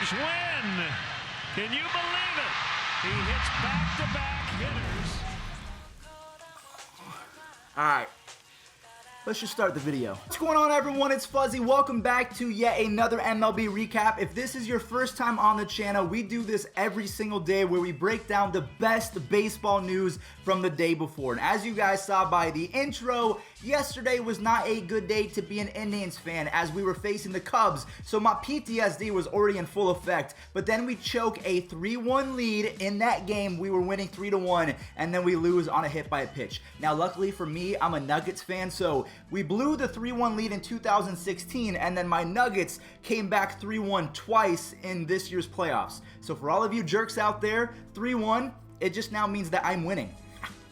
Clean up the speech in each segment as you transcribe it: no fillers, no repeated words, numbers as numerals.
Braves win. Can you believe it? He hits back-to-back hitters. All right. Let's just start the video. What's going on, everyone? It's Fuzzy. Welcome back to yet another MLB recap. If this is your first time on the channel, we do this every single day where we break down the best baseball news from the day before. And as you guys saw by the intro, yesterday was not a good day to be an Indians fan as we were facing the Cubs. So my PTSD was already in full effect. But then we choke a 3-1 lead in that game. We were winning 3-1, and then we lose on a hit by a pitch. Now, luckily for me, I'm a Nuggets fan, so we blew the 3-1 lead in 2016, and then my Nuggets came back 3-1 twice in this year's playoffs. So for all of you jerks out there, 3-1, it just now means that I'm winning.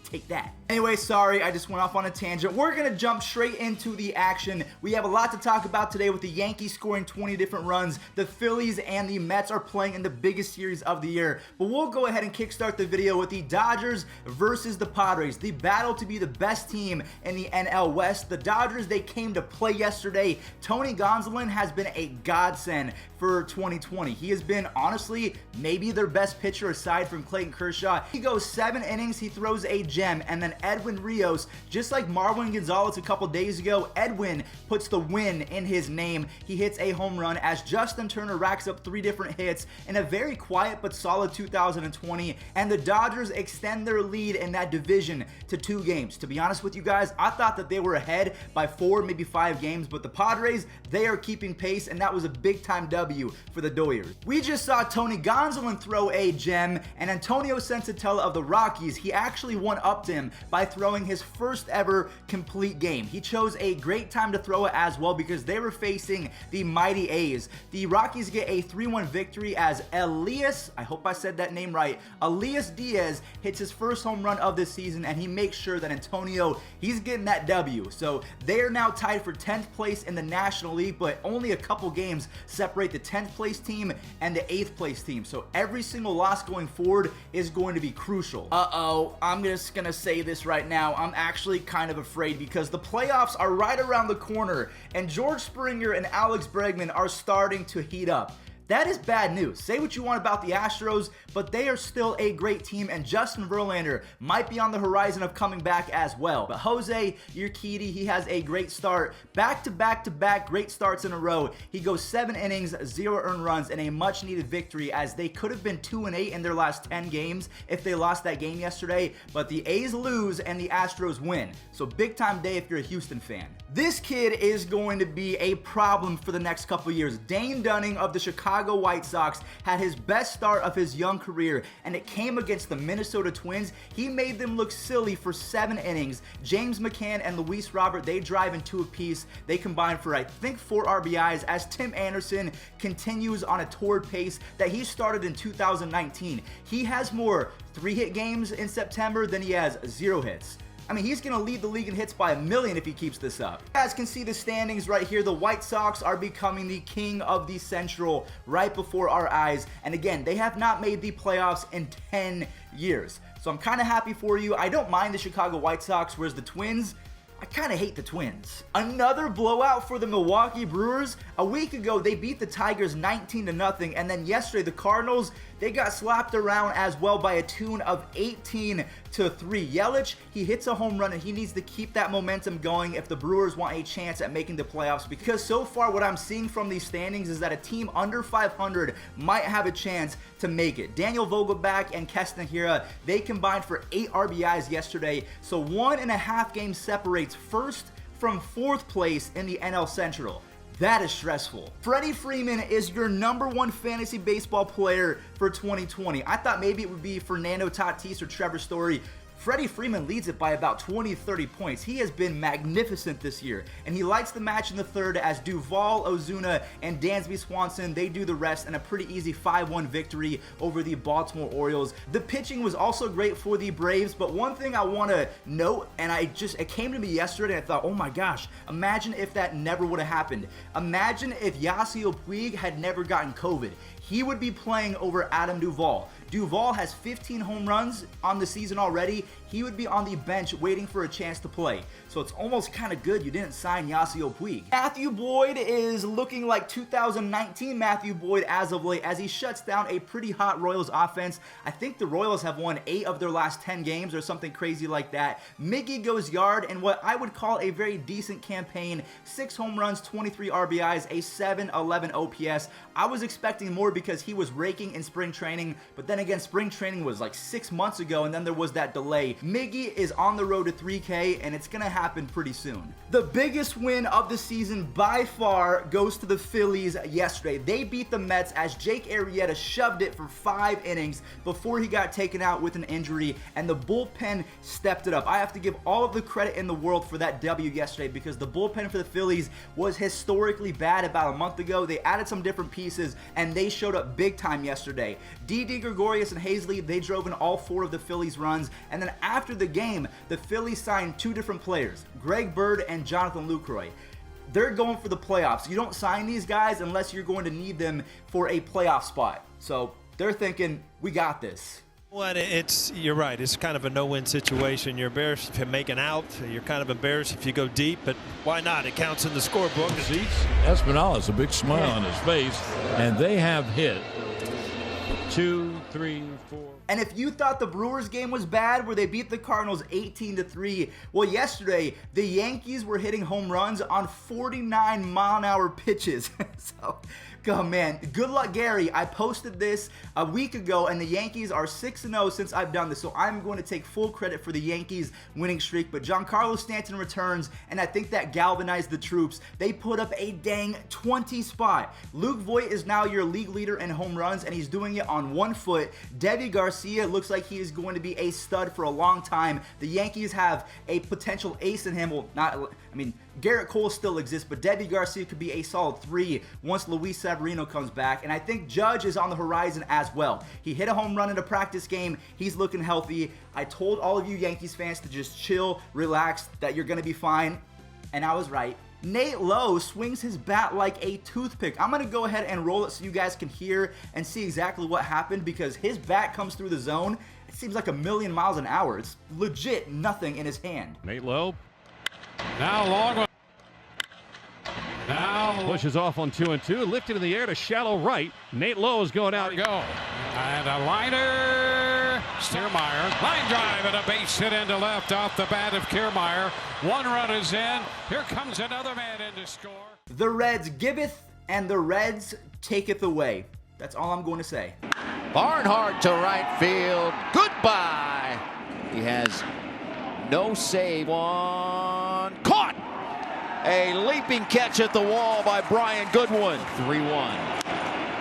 Take that. Anyway, sorry, I just went off on a tangent. We're going to jump straight into the action. We have a lot to talk about today with the Yankees scoring 20 different runs. The Phillies and the Mets are playing in the biggest series of the year. But we'll go ahead and kickstart the video with the Dodgers versus the Padres. The battle to be the best team in the NL West. The Dodgers, they came to play yesterday. Tony Gonsolin has been a godsend for 2020. He has been, honestly, maybe their best pitcher aside from Clayton Kershaw. He goes 7 innings, he throws a gem, and then Edwin Rios, just like Marwin Gonzalez a couple days ago, Edwin puts the win in his name. He hits a home run as Justin Turner racks up 3 different hits in a very quiet but solid 2020, and the Dodgers extend their lead in that division to 2 games. To be honest with you guys, I thought that they were ahead by 4, maybe 5 games, but the Padres, they are keeping pace, and that was a big-time W for the Doyers. We just saw Tony Gonsolin throw a gem, and Antonio Sensatella of the Rockies, he actually one-upped him by throwing his first ever complete game. He chose a great time to throw it as well because they were facing the mighty A's. The Rockies get a 3-1 victory as Elias, I hope I said that name right, Elias Diaz hits his first home run of this season, and he makes sure that Antonio, he's getting that W. So they are now tied for 10th place in the National League, but only a couple games separate the 10th place team and the 8th place team. So every single loss going forward is going to be crucial. I'm just gonna say this right now, I'm actually kind of afraid because the playoffs are right around the corner and George Springer and Alex Bregman are starting to heat up. That is bad news. Say what you want about the Astros, but they are still a great team, and Justin Verlander might be on the horizon of coming back as well. But Jose Urquidy, he has a great start. Back-to-back great starts in a row. He goes 7 innings, 0 earned runs, and a much-needed victory as they could have been 2-8 in their last 10 games if they lost that game yesterday. But the A's lose and the Astros win. So big-time day if you're a Houston fan. This kid is going to be a problem for the next couple years. Dane Dunning of the Chicago White Sox had his best start of his young career, and it came against the Minnesota Twins. He made them look silly for 7 innings. James McCann and Luis Robert, they drive in 2 apiece. They combine for, I think, 4 RBIs as Tim Anderson continues on a torrid pace that he started in 2019. He has more 3-hit games in September than he has 0 hits. I mean, he's going to lead the league in hits by 1,000,000 if he keeps this up. You guys can see the standings right here. The White Sox are becoming the king of the Central right before our eyes. And again, they have not made the playoffs in 10 years. So I'm kind of happy for you. I don't mind the Chicago White Sox, whereas the Twins, I kind of hate the Twins. Another blowout for the Milwaukee Brewers. A week ago, they beat the Tigers 19-0, and then yesterday, the Cardinals, they got slapped around as well by a tune of 18-3. Yelich, he hits a home run, and he needs to keep that momentum going if the Brewers want a chance at making the playoffs, because so far what I'm seeing from these standings is that a team under 500 might have a chance to make it. Daniel Vogelbach and Keston Hiura, they combined for 8 RBIs yesterday, so 1.5 games separates first from 4th place in the NL Central. That is stressful. Freddie Freeman is your #1 fantasy baseball player for 2020. I thought maybe it would be Fernando Tatis or Trevor Story. Freddie Freeman leads it by about 20-30 points. He has been magnificent this year, and he lights the match in the 3rd as Duvall, Ozuna, and Dansby Swanson, they do the rest in a pretty easy 5-1 victory over the Baltimore Orioles. The pitching was also great for the Braves, but one thing I want to note, and it came to me yesterday, and I thought, oh my gosh, imagine if that never would have happened. Imagine if Yasiel Puig had never gotten COVID. He would be playing over Adam Duvall. Duvall has 15 home runs on the season already. He would be on the bench waiting for a chance to play. So it's almost kind of good you didn't sign Yasiel Puig. Matthew Boyd is looking like 2019 Matthew Boyd as of late, as he shuts down a pretty hot Royals offense. I think the Royals have won 8 of their last 10 games or something crazy like that. Miggy goes yard in what I would call a very decent campaign. 6 home runs, 23 RBIs, a 7.11 OPS. I was expecting more because he was raking in spring training, but then again, spring training was like 6 months ago, and then there was that delay. Miggy is on the road to 3K, and it's gonna happen pretty soon. The biggest win of the season by far goes to the Phillies yesterday. They beat the Mets as Jake Arrieta shoved it for 5 innings before he got taken out with an injury, and the bullpen stepped it up. I have to give all of the credit in the world for that W yesterday, because the bullpen for the Phillies was historically bad about a month ago. They added some different pieces, and they showed up big time yesterday. Didi Gregorius and Hazley, they drove in all 4 of the Phillies' runs, and then after the game, the Phillies signed 2 different players, Greg Bird and Jonathan Lucroy. They're going for the playoffs. You don't sign these guys unless you're going to need them for a playoff spot. So they're thinking, we got this. Well, you're right. It's kind of a no-win situation. You're embarrassed if you make an out. You're kind of embarrassed if you go deep, but why not? It counts in the scorebook. Espinal has a big smile on his face, and they have hit 2, 3, 4. And if you thought the Brewers game was bad where they beat the Cardinals 18-3, well, yesterday the Yankees were hitting home runs on 49-mile-an-hour pitches. So, oh man, good luck, Gary. I posted this a week ago, and the Yankees are 6-0 since I've done this, so I'm going to take full credit for the Yankees winning streak. But Giancarlo Stanton returns, and I think that galvanized the troops. They put up a dang 20 spot. Luke Voit is now your league leader in home runs, and he's doing it on 1 foot. Deivi Garcia looks like he is going to be a stud for a long time. The Yankees have a potential ace in him. Well, Garrett Cole still exists, but Deivi Garcia could be a solid 3 once Luis Severino comes back. And I think Judge is on the horizon as well. He hit a home run in a practice game. He's looking healthy. I told all of you Yankees fans to just chill, relax, that you're going to be fine. And I was right. Nate Lowe swings his bat like a toothpick. I'm going to go ahead and roll it so you guys can hear and see exactly what happened, because his bat comes through the zone. It seems like a million miles an hour. It's legit nothing in his hand. Nate Lowe now long. Now pushes off on 2-2, lifted in the air to shallow right. Nate Lowe is going out. There we go. And a liner. Kiermaier. Line drive and a base hit into left off the bat of Kiermaier. 1 run is in. Here comes another man in to score. The Reds giveth and the Reds taketh away. That's all I'm going to say. Barnhart to right field. Goodbye. He has no save on. Caught. A leaping catch at the wall by Brian Goodwin. 3-1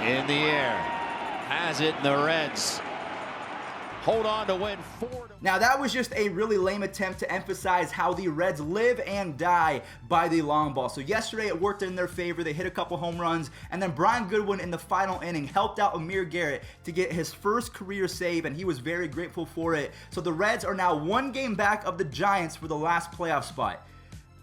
in the air. Has it, and the Reds hold on to win 4. Now that was just a really lame attempt to emphasize how the Reds live and die by the long ball. So yesterday it worked in their favor. They hit a couple home runs, and then Brian Goodwin in the final inning helped out Amir Garrett to get his first career save, and he was very grateful for it. So the Reds are now 1 game back of the Giants for the last playoff spot.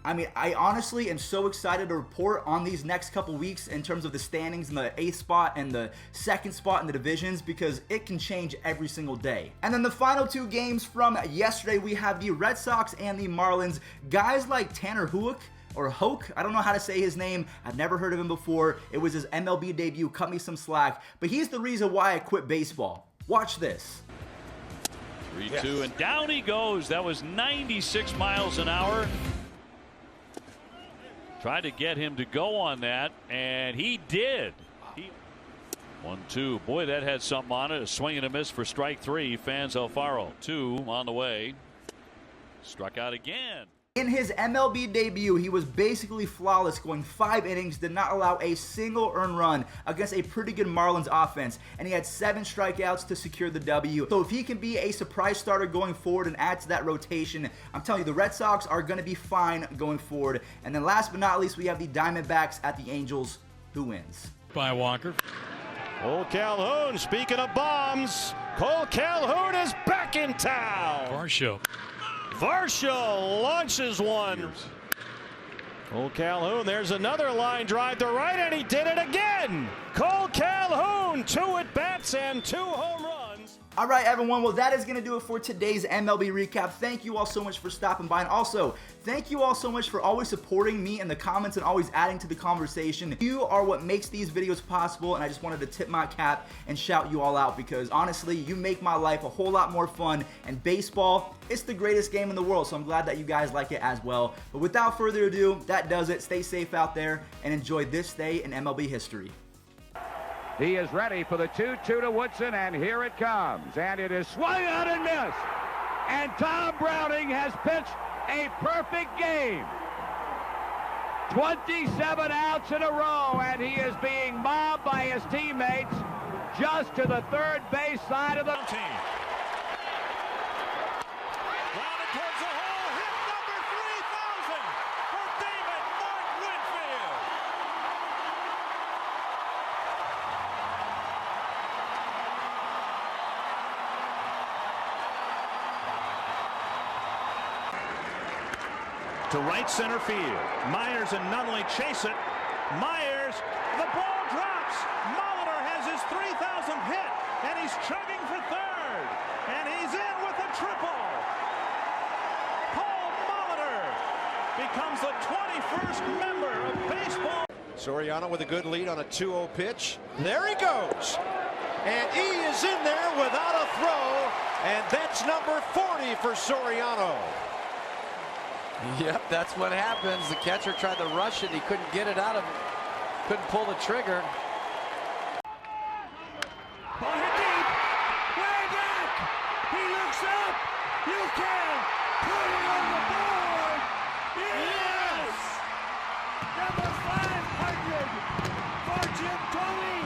I mean, I honestly am so excited to report on these next couple weeks in terms of the standings in the 8th spot and the 2nd spot in the divisions, because it can change every single day. And then the final 2 games from yesterday, we have the Red Sox and the Marlins. Guys like Tanner Hook, or Hoke, I don't know how to say his name. I've never heard of him before. It was his MLB debut. Cut me some slack. But he's the reason why I quit baseball. Watch this. 3-2, and down he goes. That was 96 miles an hour. Tried to get him to go on that, and he did. 1-2. Boy, that had something on it. A swing and a miss for strike 3. Fans Alfaro. 2 on the way. Struck out again. In his MLB debut, he was basically flawless, going 5 innings, did not allow a single earned run against a pretty good Marlins offense, and he had 7 strikeouts to secure the W. So if he can be a surprise starter going forward and add to that rotation, I'm telling you, the Red Sox are going to be fine going forward. And then last but not least, we have the Diamondbacks at the Angels. Who wins? By Walker. Cole Calhoun, speaking of bombs, Cole Calhoun is back in town. Varsho launches one. Cole Calhoun, there's another line drive to right, and he did it again. Cole Calhoun, 2 at-bats and 2 home runs. All right, everyone. Well, that is going to do it for today's MLB recap. Thank you all so much for stopping by. And also, thank you all so much for always supporting me in the comments and always adding to the conversation. You are what makes these videos possible, and I just wanted to tip my cap and shout you all out because, honestly, you make my life a whole lot more fun. And baseball, it's the greatest game in the world, so I'm glad that you guys like it as well. But without further ado, that does it. Stay safe out there and enjoy this day in MLB history. He is ready for the 2-2 to Woodson, and here it comes. And it is swung out and missed. And Tom Browning has pitched a perfect game. 27 outs in a row, and he is being mobbed by his teammates just to the third base side of the team. Grounded towards the hole, hit number 3,000 for David Mark Winfield. To right center field. Myers and Nunley chase it. Myers, the ball drops. Molitor has his 3,000th hit, and he's chugging for third. And he's in with a triple. Paul Molitor becomes the 21st member of baseball. Soriano with a good lead on a 2-0 pitch. There he goes. And he is in there without a throw. And that's number 40 for Soriano. Yep, that's what happens. The catcher tried to rush it. He couldn't get it out of it. Couldn't pull the trigger. Ball hit deep. Way back. He looks up. You can put it on the board. Yes! Number 500 for Jim Thome.